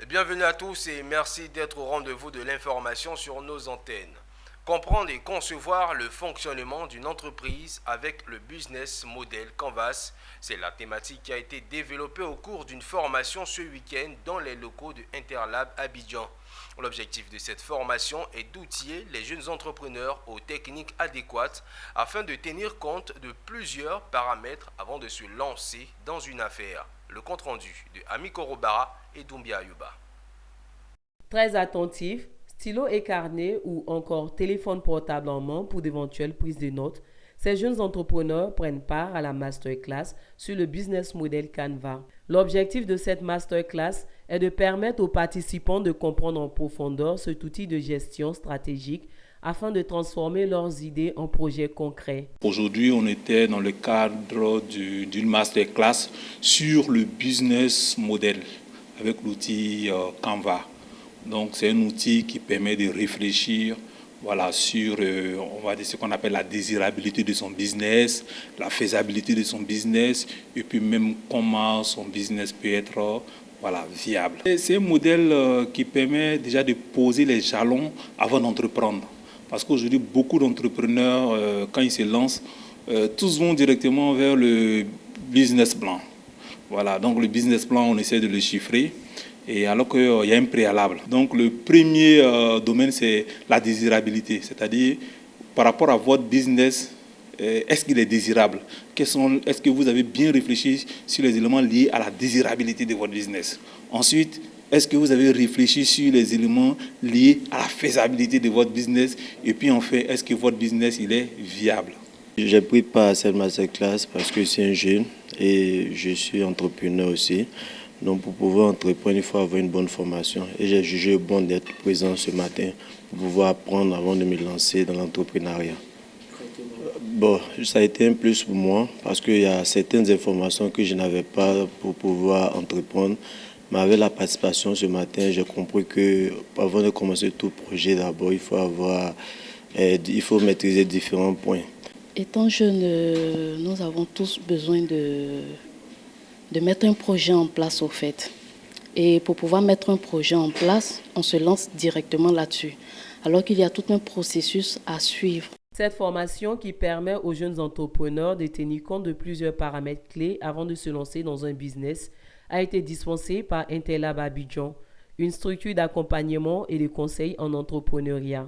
Bienvenue à tous et merci d'être au rendez-vous de l'information sur nos antennes. Comprendre et concevoir le fonctionnement d'une entreprise avec le business model Canvas, c'est la thématique qui a été développée au cours d'une formation ce week-end dans les locaux de Interlab Abidjan. L'objectif de cette formation est d'outiller les jeunes entrepreneurs aux techniques adéquates afin de tenir compte de plusieurs paramètres avant de se lancer dans une affaire. Le compte-rendu de Ami Korobara et Doumbia Ayuba. Très attentif, stylo et carnet ou encore téléphone portable en main pour d'éventuelles prises de notes, ces jeunes entrepreneurs prennent part à la masterclass sur le business model Canva. L'objectif de cette masterclass est de permettre aux participants de comprendre en profondeur cet outil de gestion stratégique afin de transformer leurs idées en projets concrets. Aujourd'hui, on était dans le cadre d'une masterclass sur le business model avec l'outil Canva. Donc, c'est un outil qui permet de réfléchir sur on va dire ce qu'on appelle la désirabilité de son business, la faisabilité de son business et puis même comment son business peut être viable. C'est un modèle qui permet déjà de poser les jalons avant d'entreprendre. Parce qu'aujourd'hui, beaucoup d'entrepreneurs, quand ils se lancent, tous vont directement vers le business plan. Voilà, donc le business plan, on essaie de le chiffrer, et alors qu'il y a un préalable. Donc le premier domaine, c'est la désirabilité, c'est-à-dire par rapport à votre business, est-ce qu'il est désirable? Est-ce que vous avez bien réfléchi sur les éléments liés à la désirabilité de votre business? Ensuite, est-ce que vous avez réfléchi sur les éléments liés à la faisabilité de votre business? Et puis enfin, est-ce que votre business il est viable? J'ai pris part à cette masterclass parce que c'est un jeune et je suis entrepreneur aussi. Donc pour pouvoir entreprendre, il faut avoir une bonne formation. Et j'ai jugé bon d'être présent ce matin pour pouvoir apprendre avant de me lancer dans l'entrepreneuriat. Bon, ça a été un plus pour moi parce qu'il y a certaines informations que je n'avais pas pour pouvoir entreprendre. Mais avec la participation ce matin, j'ai compris que avant de commencer tout projet, d'abord, il faut maîtriser différents points. Étant jeune, nous avons tous besoin de mettre un projet en place au fait. Et pour pouvoir mettre un projet en place, on se lance directement là-dessus. Alors qu'il y a tout un processus à suivre. Cette formation qui permet aux jeunes entrepreneurs de tenir compte de plusieurs paramètres clés avant de se lancer dans un business a été dispensée par Interlab Abidjan, une structure d'accompagnement et de conseil en entrepreneuriat.